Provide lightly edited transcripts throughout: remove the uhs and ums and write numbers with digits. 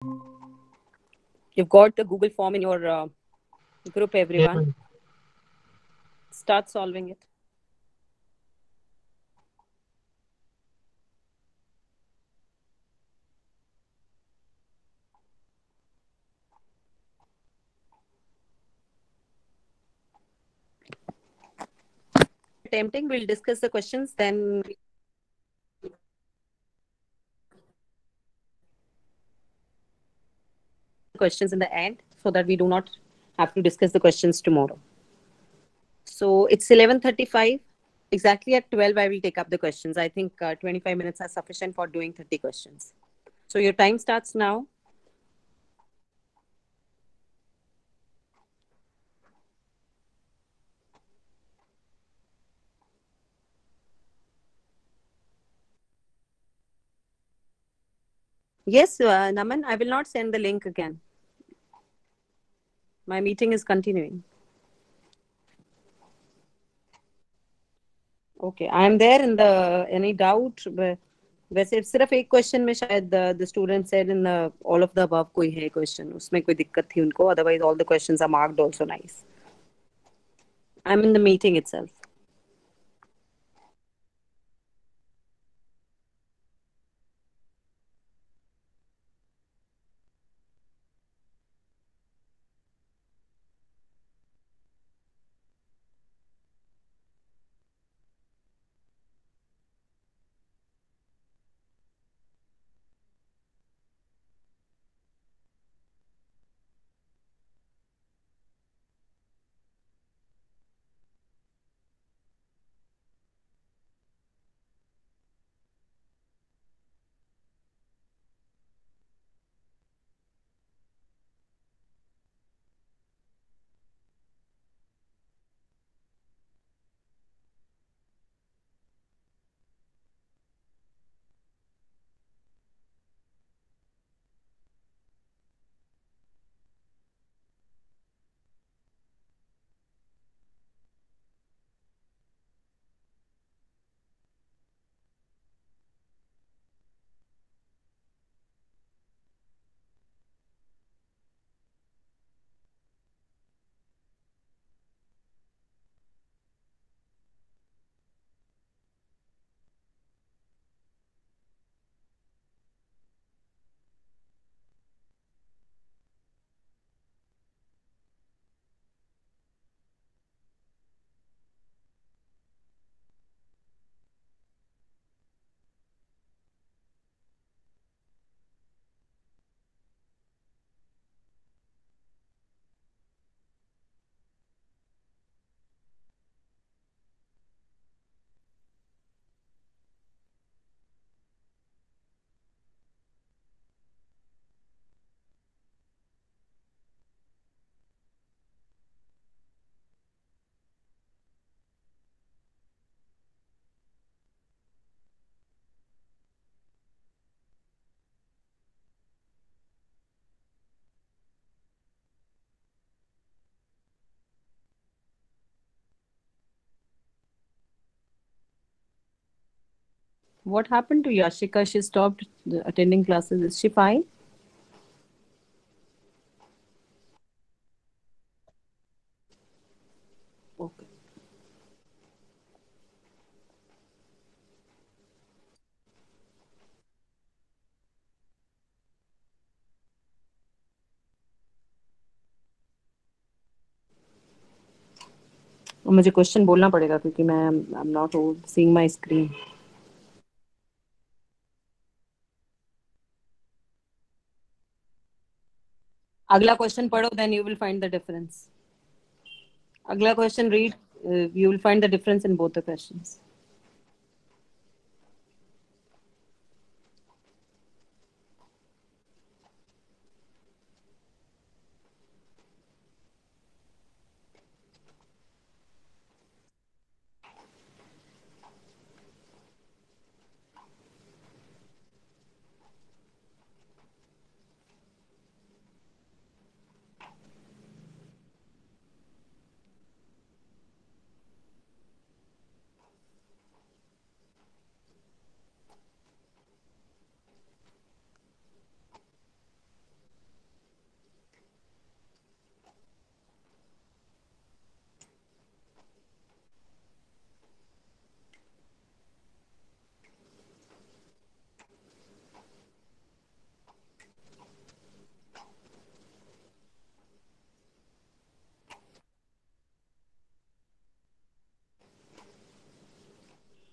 You've got the Google form in your group, Yeah, everyone. ma'am. Start solving it. Attempting, we'll discuss the questions, then questions in the end so that we do not have to discuss the questions tomorrow. So it's 11:35. Exactly at 12, I will take up the questions. I think 25 minutes are sufficient for doing 30 questions. So your time starts now. Yes, Naman, I will not send the link again. My meeting is continuing. Okay, I am there in the any doubt. वैसे सिर्फ एक question में शायद the student said in the all of the above कोई है question उसमें कोई दिक्कत थी उनको, otherwise all the questions are marked also nice. I'm in the meeting itself. What happened to Yashika? She stopped attending classes. Is she fine? Okay. और मुझे question बोलना पड़ेगा क्योंकि मैं I am not seeing my screen. अगला question पढ़ो, then you will find the difference. अगला question read, you will find the difference in both the questions.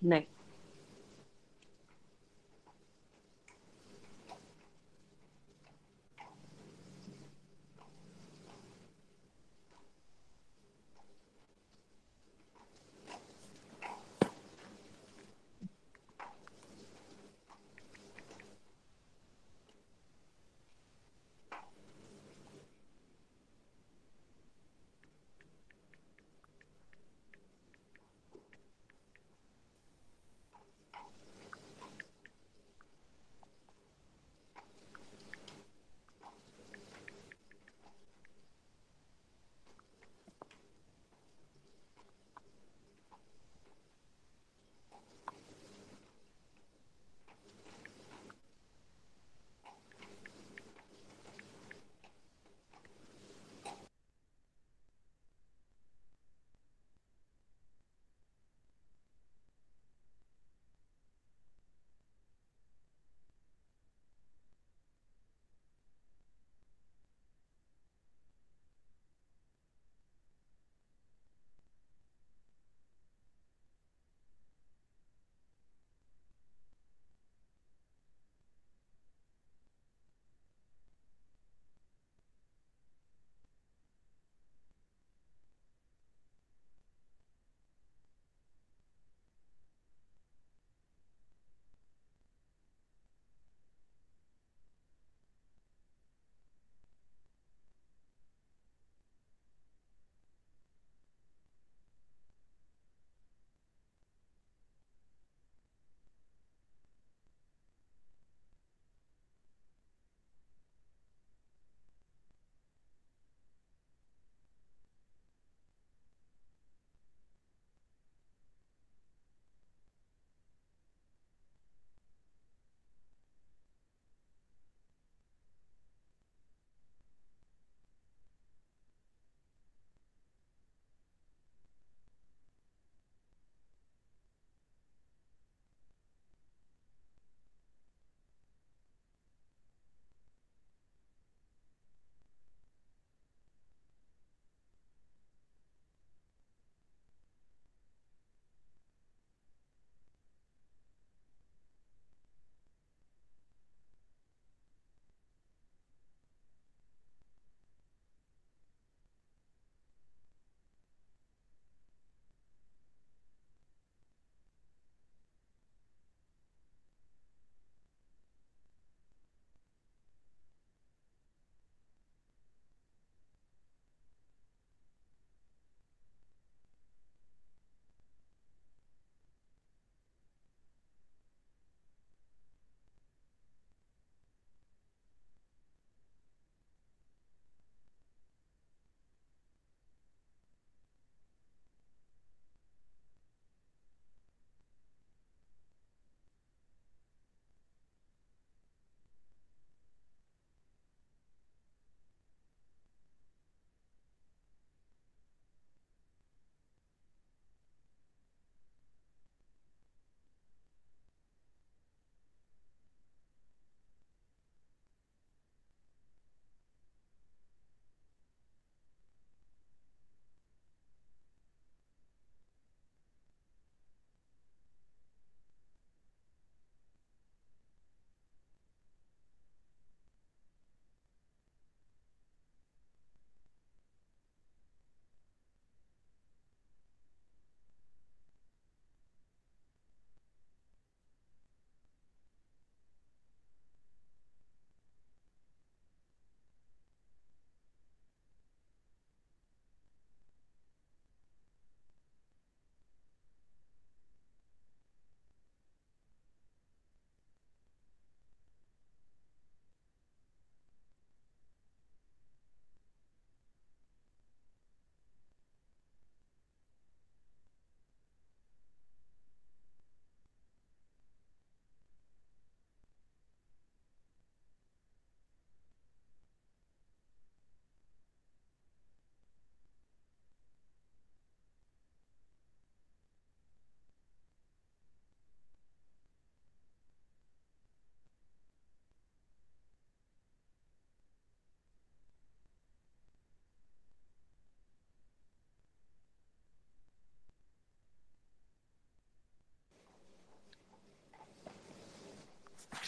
नहीं.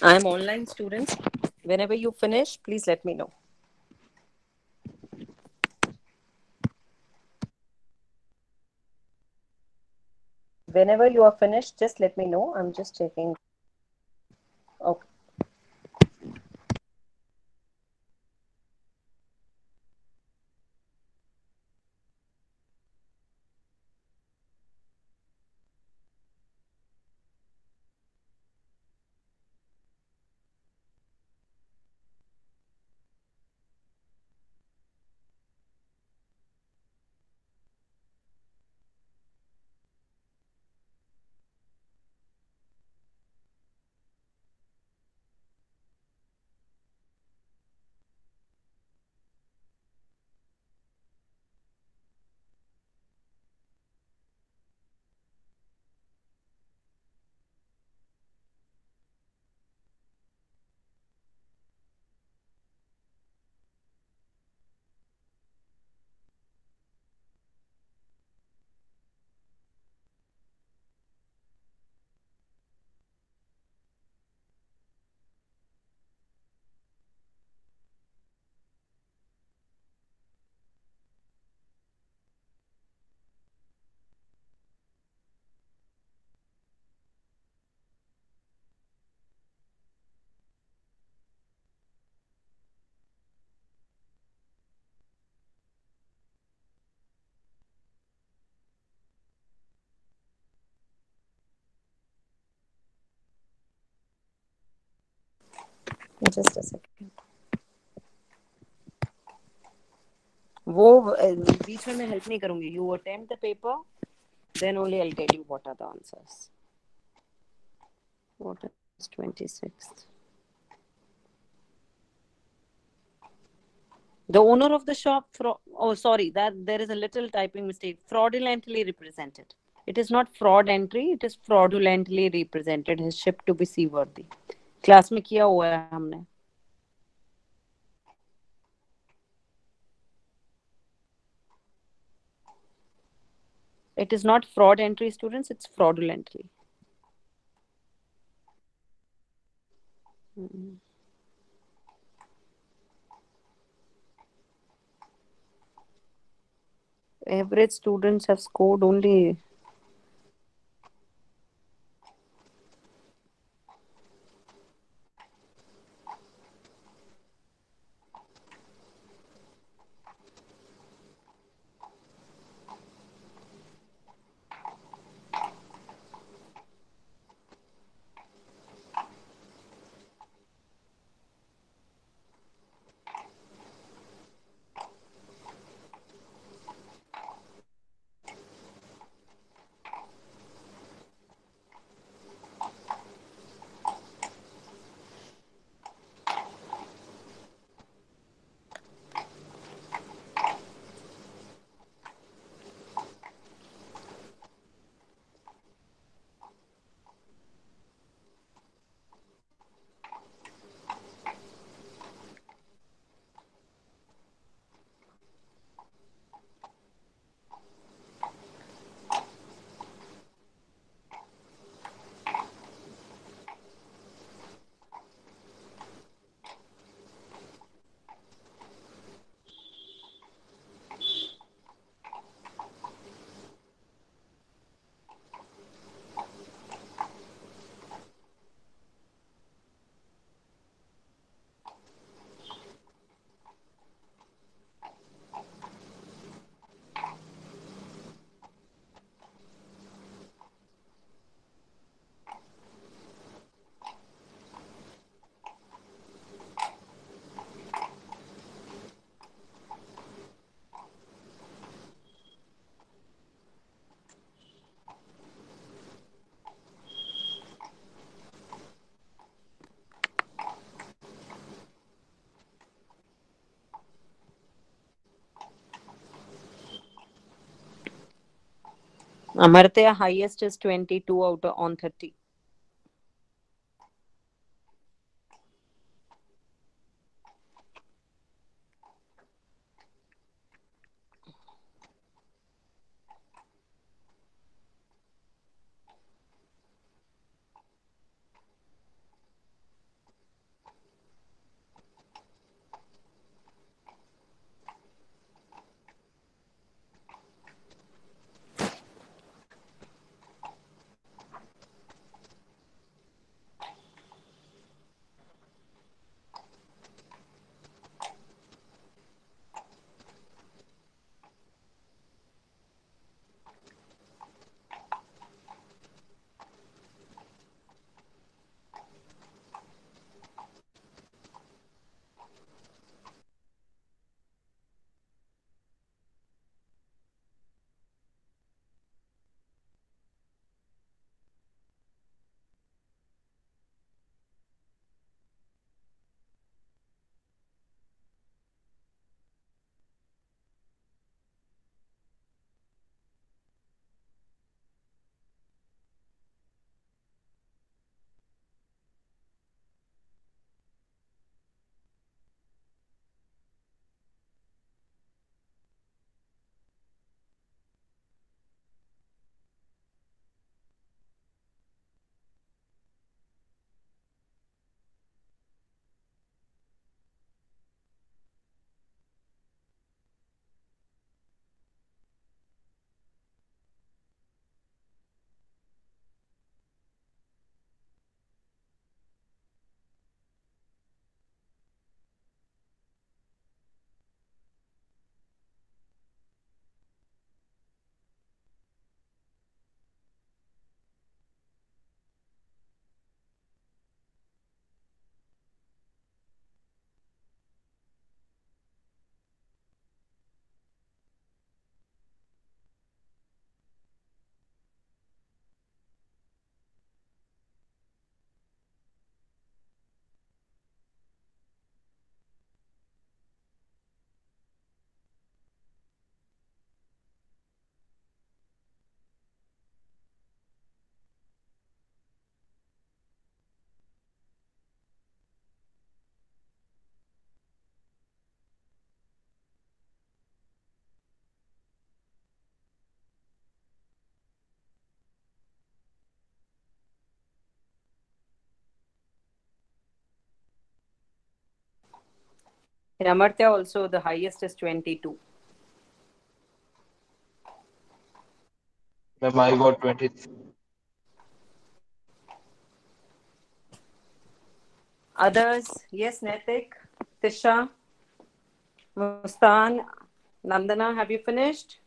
I'm online students. Whenever you finish, please let me know. Whenever you are finished, just let me know. I'm just checking. Okay. Just a second. वो बीच में मैं help नहीं करूंगी. You attempt the paper, then only I'll tell you what are the answers. What is 26th? The owner of the shop, oh, sorry, that there is a little typing mistake. Fraudulently represented. It is not fraud entry, it is fraudulently represented. His ship to be seaworthy. Class में किया हुआ है हमने. It is not fraud entry, students, it's fraudulently. Mm. Average students have scored only. Amartya highest is 22 out of on 30. In Amartya also the highest is 22. Ma'am, I got 20. Others, yes, Netik, Tisha, Mustan, Nandana, have you finished?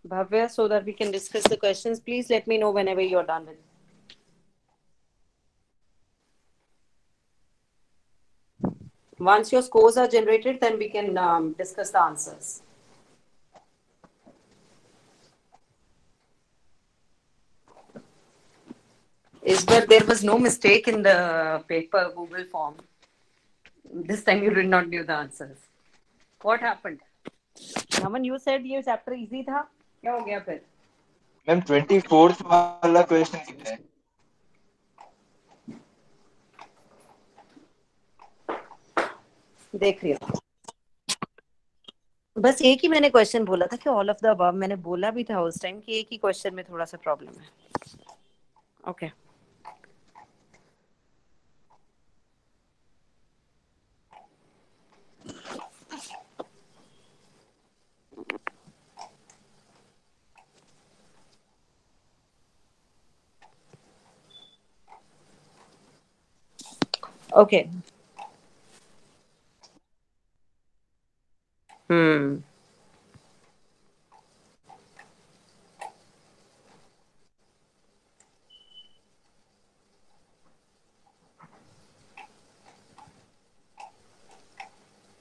Bhavya, so that we can discuss the questions, please let me know whenever you're done with. Once your scores are generated, then we can discuss the answers. But there was no mistake in the paper Google form. This time you did not give the answers. What happened? Naman, you said ये chapter easy था. क्या हो गया फिर? Ma'am 24th वाला question कितना है? देख रही हूँ. बस एक ही मैंने क्वेश्चन बोला था कि ऑल ऑफ द अबव. मैंने बोला भी था उस टाइम कि एक ही क्वेश्चन में थोड़ा सा प्रॉब्लम है. Okay. Okay.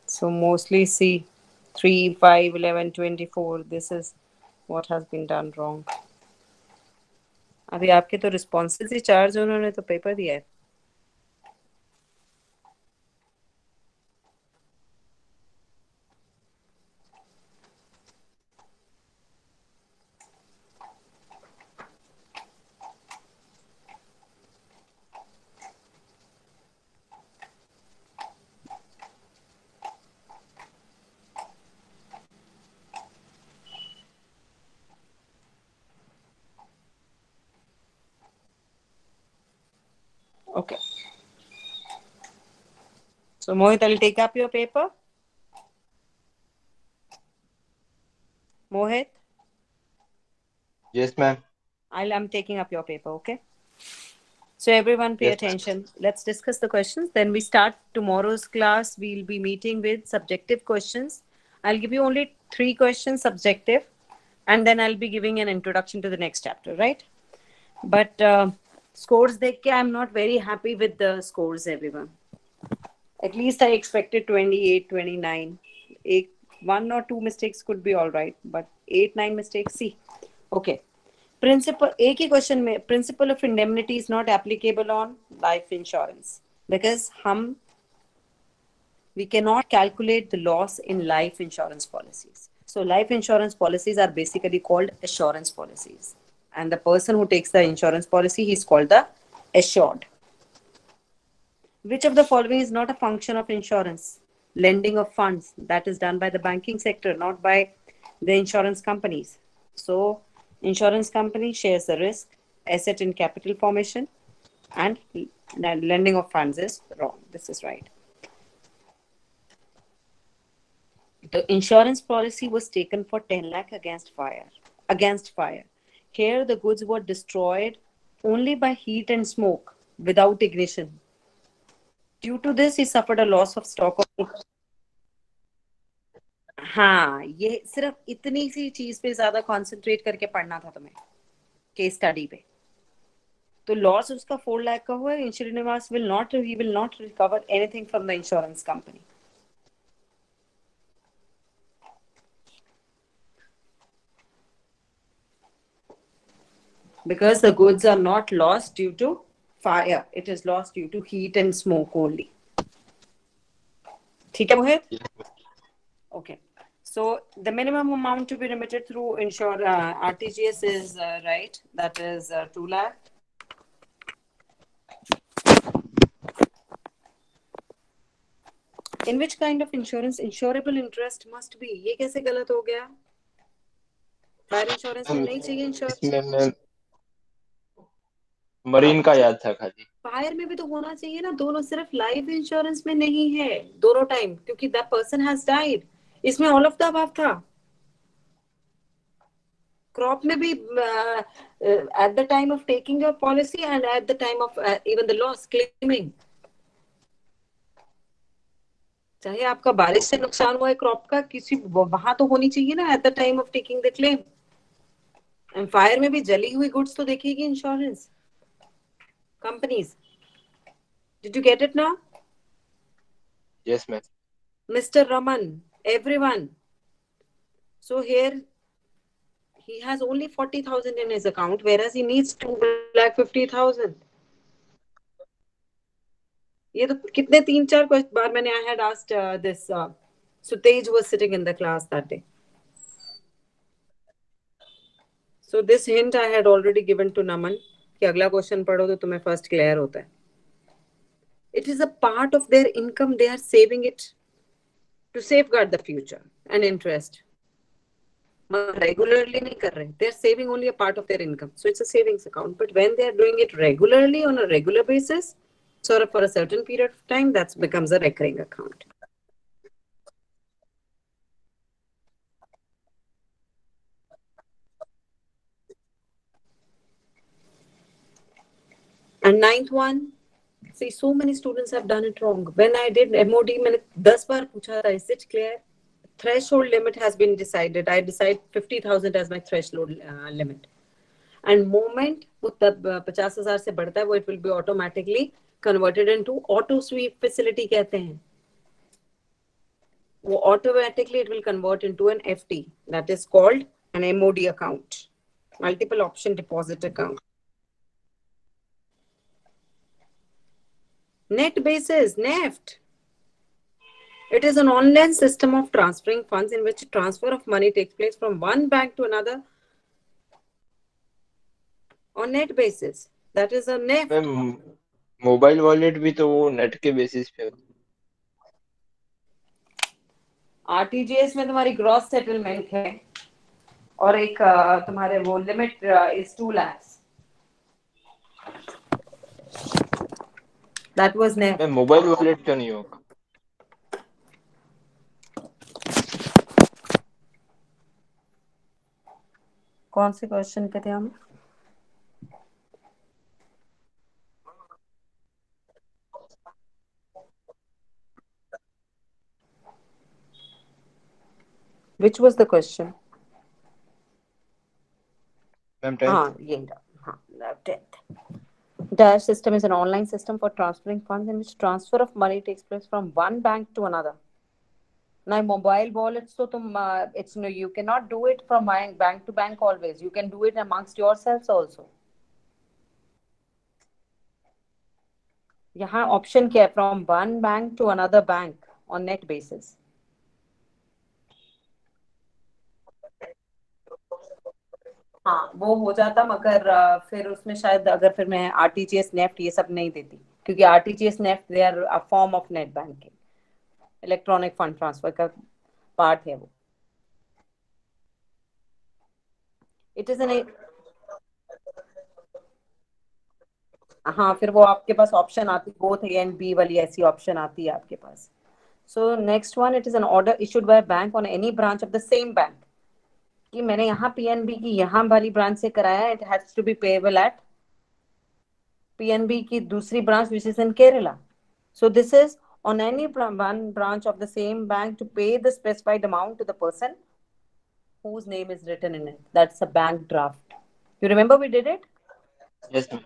So mostly see 3, 5, 11, 24. This is what has been done wrong. अभी आपके तो responses ही चार्ज, उन्होंने तो पेपर दिया है. Okay. So Mohit, I'll take up your paper. Mohit, Yes, ma'am. I'm taking up your paper, okay? So everyone pay Yes, ma'am. attention. Let's discuss the questions. Then we start tomorrow's class. We'll be meeting with subjective questions. I'll give you only 3 questions subjective, and then I'll be giving an introduction to the next chapter, right? But scores dekh ke I'm not very happy with the scores, everyone. At least I expected 28, 29. One or two mistakes could be all right, but 8, 9 mistakes, see. Okay. Principle, एक ही question में principle of indemnity is not applicable on life insurance because we cannot calculate the loss in life insurance policies. So life insurance policies are basically called assurance policies, and the person who takes the insurance policy, he's called the assured. Which of the following is not a function of insurance? Lending of funds, that is done by the banking sector, not by the insurance companies. So insurance company shares the risk, asset and capital formation, and lending of funds is wrong. This is right. The insurance policy was taken for 10 lakh against fire. Here the goods were destroyed only by heat and smoke without ignition. Due to this, he suffered a loss of stock of. हाँ, ये सिर्फ इतनी सी चीज पे ज्यादा concentrate करके पढ़ना था तुम्हें केस स्टडी पे. तो लॉस उसका 4 लाख का हुआ है. Srinivas he will not recover anything from the insurance company. Because the goods are not lost due to fire, it is lost due to heat and smoke only. ठीक है मोहित? Okay. So the minimum amount to be remitted through RTGS is right. That is 2 lakh. In which kind of insurance insurable interest must be? ये कैसे गलत हो गया? Fire insurance में नहीं चाहिए इंश्योर. मरीन का याद था खाली। फायर में भी तो होना चाहिए ना दोनों, सिर्फ लाइफ इंश्योरेंस में नहीं है दोनों टाइम, क्योंकि दैट पर्सन हैज डाइड। इसमें ऑल ऑफ द अबव था। क्रॉप में भी at the time of taking your policy and at the time of even the loss claiming. चाहे आपका बारिश से नुकसान हुआ है क्रॉप का, किसी वहां तो होनी चाहिए ना at the time of taking the claim. And fire में भी जली हुई गुड्स तो देखेगी insurance companies. Did you get it now? Yes ma'am. Mr. Raman, everyone. So here he has only 40,000 in his account, whereas he needs 2,50,000. ये तो कितने 3-4 बार मैंने I had asked this. So Tej was sitting in the class that day. So this hint I had already given to Naman कि अगला question पढ़ो तो तुम्हें first clear होता है. It is a part of their income. They are saving it to safeguard the future and interest. Regularly नहीं कर रहे. They are saving only a part of their income. So it's a savings account. But when they are doing it regularly on a regular basis, sort of for a certain period of time, that becomes a recurring account. And ninth one, see, so many students have done it wrong. When I did MOD, मैंने 10 बार पूछा था, is it clear? Threshold limit has been decided. I decide 50,000 as my threshold limit. And moment वो तब 50,000 से बढ़ता है वो it will be automatically converted into auto sweep facility कहते हैं. वो automatically it will convert into an FD, that is called an MOD account, multiple option deposit account. Net basis, NEFT. It is an online system of transferring funds in which transfer of money takes place from one bank to another on net basis. That is a NEFT. Ma'am mobile wallet भी तो वो net के basis पे होता RTGS में तुम्हारी gross settlement है और एक तुम्हारे वो limit is 2 lakhs. That was है। NEFT. मैम मोबाइल वॉलेट क्यों नहीं होगा? कौन से क्वेश्चन पे थे हम? Which was the question? Ma'am हाँ, ये हाँ, 10th. Dash system is an online system for transferring funds in which transfer of money takes place from one bank to another. Now, mobile wallets, so it's no, you cannot do it from bank to bank always. You can do it amongst yourselves also. यहाँ option क्या है? From one bank to another bank on net basis. हाँ, वो हो जाता, मगर फिर उसमें शायद अगर फिर मैं आरटीजीएस नेफ्ट ये सब नहीं देती, क्योंकि RTGS NEFT they are a form of net banking, electronic fund transfer का पार्ट है वो. इट इज एन, हाँ, फिर वो आपके पास ऑप्शन आती, बोथ ए एंड बी वाली ऐसी ऑप्शन आती है आपके पास. So next one, it is an order issued by bank on any branch of the same bank. कि मैंने यहाँ पीएनबी की यहाँ वाली ब्रांच से कराया, it has to be payable at PNB की दूसरी branch which is in Kerala. So this is on any one branch of the same bank to pay the specified amount to the person whose name is written in it. That's a bank draft. You remember we did it? Yes ma'am.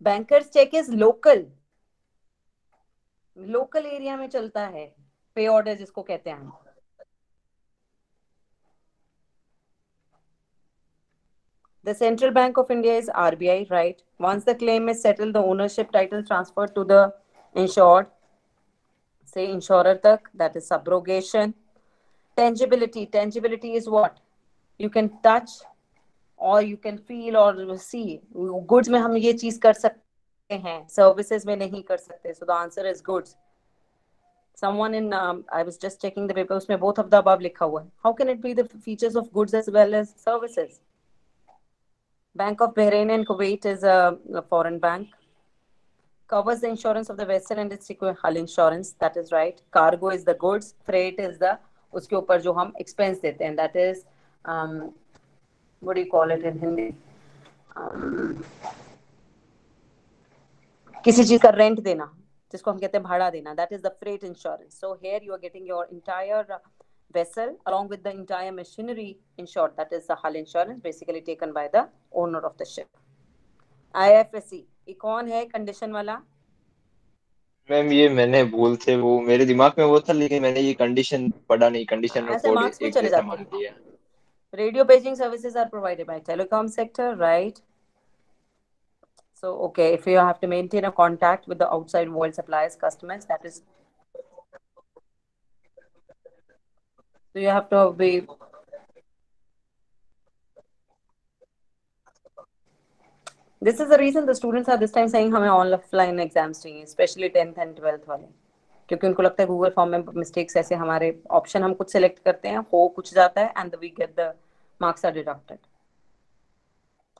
Banker's check is local. Local area में चलता है. पे order जिसको कहते हैं. The Central Bank of India is RBI, right? Once the claim is settled, the ownership title transferred to the insured, say insurer tak, that is subrogation. Tangibility is what? You can touch or you can feel or see. Goods में हम ये चीज कर सकते हैं, services में नहीं कर सकते. So the answer is goods. Someone in I was just checking the paper, उसमें both of the above लिखा हुआ है. How can it be the features of goods as well as services? Bank of Bahrain and Kuwait is a foreign bank. Covers the insurance of the vessel and its hull insurance. That is right. Cargo is the goods. Freight is the उसके ऊपर जो हम expense देते हैं. That is what do you call it in Hindi? किसी चीज का rent देना जिसको हम कहते हैं भाड़ा देना. That is the freight insurance. So here you are getting your entire vessel along with the entire machinery insured. That is the hull insurance basically taken by the owner of the ship. IFSC ये कौन है condition वाला? Ma'am ये मैंने भूल से वो मेरे दिमाग में वो था, लेकिन मैंने ये कंडीशन पढ़ा नहीं, कंडीशन और ऐसे कोड मार्क्स भी एक चले जैसा जाते मान हैं. लिया. Radio paging services are provided by telecom sector, right? So, okay, if you have to maintain a contact with the outside world suppliers, customers, that is, so you have to be. This is the reason the students are this time saying हमें offline exams चाहिए, specially 10th and 12th वाले, क्योंकि उनको लगता है Google form में mistakes ऐसे हमारे ऑप्शन हम कुछ सेलेक्ट करते हैं हो कुछ जाता है and we get the marks are deducted.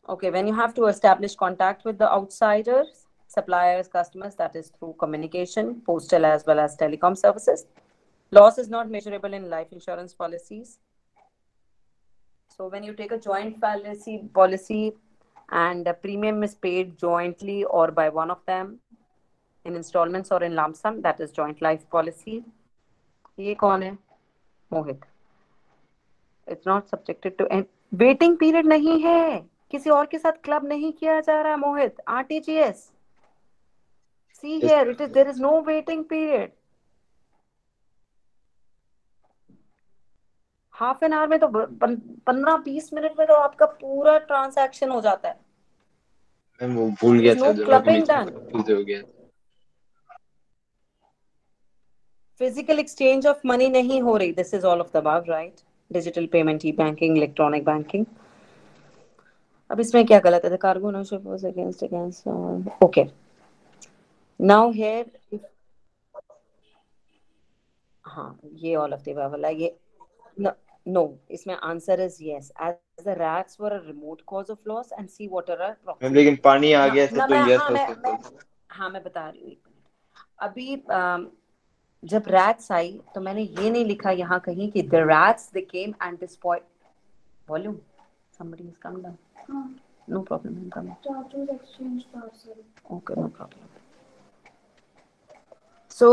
Okay, when you have to establish contact with the outsiders, suppliers, customers, that is through communication, postal as well as telecom services. Loss is not measurable in life insurance policies. So when you take a joint policy and a premium is paid jointly or by one of them in installments or in lump sum, that is joint life policy. ये कौन है? मोहित. It's not subjected to waiting period नहीं है. किसी और के साथ club नहीं किया जा रहा मोहित. RTGS. See here, there is no waiting period. Half an hour में तो 15-20 मिनट में तो आपका पूरा ट्रांजैक्शन हो जाता है. मैम वो भूल गया था, no दोनों के clubbing बीच में done. कंफ्यूज हो गया. फिजिकल एक्सचेंज ऑफ मनी नहीं हो रही. This is all of the above, right? Digital payment, E banking, electronic banking. अब इसमें क्या गलत है? The cargo ownership was against okay. Now here हाँ, ये ऑल ऑफ द अबव वाला ये no, इसमें answer is yes. As the rats were a remote cause of loss and sea water are ma'am लेकिन पानी आ गया था तो यस हो मैं सकता था. हाँ मैं बता रही हूँ. अभी जब रैट्स आई तो मैंने ये नहीं लिखा यहाँ कहीं कि the rats they came and destroyed. Volume. Somebody has come down. No problem. I'm coming. Charges exchange parcel. Okay, no problem. So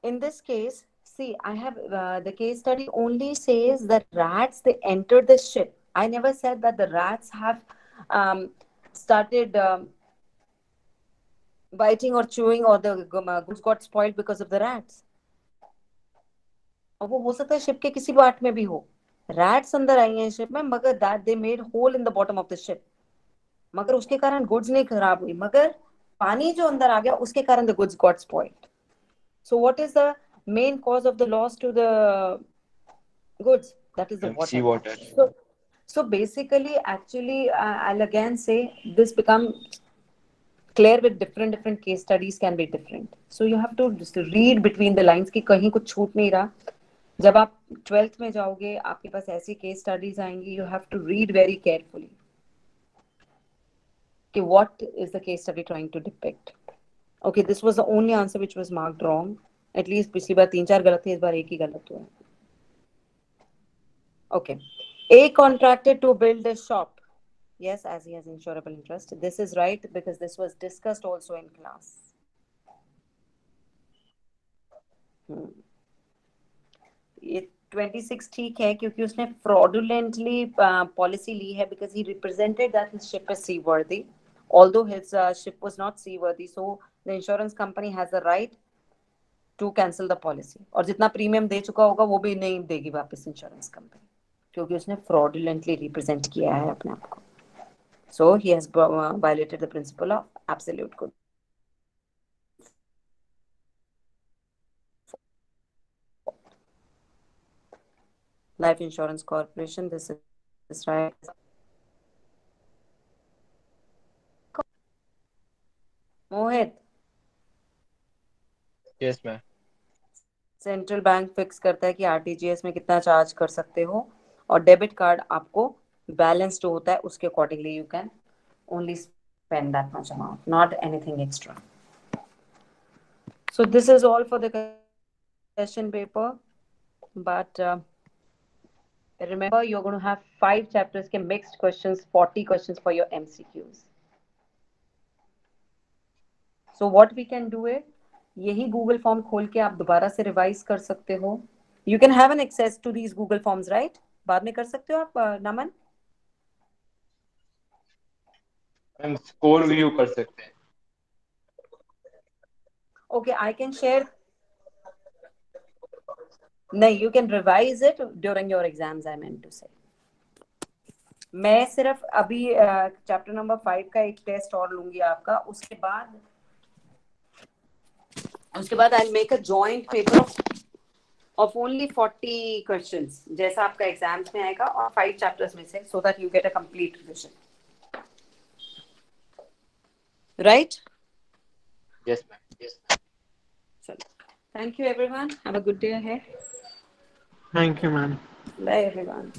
in this case, see, I have the case study only says that rats they entered the ship. I never said that the rats have started biting or chewing or the goods got spoiled because of the rats. और वो हो सकता है ship के किसी part में भी हो. रैट्स अंदर आई हैं शिप में, मगर that they made hole in the bottom of the ship. मगर उसके कारण गुड्स नहीं खराब हुई, मगर पानी जो अंदर आ गया उसके कारण the goods got spoiled. So what is the main cause of the loss to the goods? That is the sea water. Water. So basically, actually, I'll again say this becomes clear with different case studies can be different. So you have to just read between the lines कि कहीं कुछ छूट नहीं रहा. जब आप 12th में जाओगे आपके पास ऐसी केस स्टडीज आएंगी, you have to read very carefully कि what is the case study trying to depict. Okay, this was the only answer which was marked wrong. At least पिछली बार 3-4 गलत थे, इस बार एक ही गलत हुआ. Okay. A contracted to build a shop. Yes, as he has insurable interest. This is right because this was discussed also in class. ये 26 ठीक है क्योंकि उसने fraudulently policy ली है because he represented that his ship is seaworthy, although his ship was not seaworthy. So the insurance company has the right to cancel the policy. और जितना premium दे चुका होगा वो भी नहीं देगी वापस इंश्योरेंस कंपनी, क्योंकि उसने fraudulently represent किया है अपने आप को. So he has violated the principle of absolute good. Life Insurance Corporation, this is right. Mohit, yes ma'am. Central bank fix करता है कि आरटीजीएस में कितना चार्ज कर सकते हो और डेबिट कार्ड आपको बैलेंस जो होता है उसके accordingly you can only spend that much amount, not anything extra. So this is all for the question paper, but remember you're going to have 5 chapters के mixed questions, 40 questions for your MCQs. So what we can do is यही Google form खोल के आप दोबारा से revise कर सकते हो. You can have an access to these Google forms, right? बाद में कर सकते हो आप नमन? हम स्कोर व्यू कर सकते हैं. Okay, I can share. नहीं, you can revise it during your exams, I meant to say. मैं सिर्फ अभी चैप्टर नंबर 5 का एक टेस्ट और लूंगी आपका. उसके बाद I'll make a joint paper of only 40 questions, जैसा आपका एग्जाम्स में आएगा, और 5 चैप्टर्स में से, so that you get a complete revision. Right? Yes, ma'am. Yes. So, thank you everyone. Have a good day ahead. Thank you, ma'am. Bye everyone.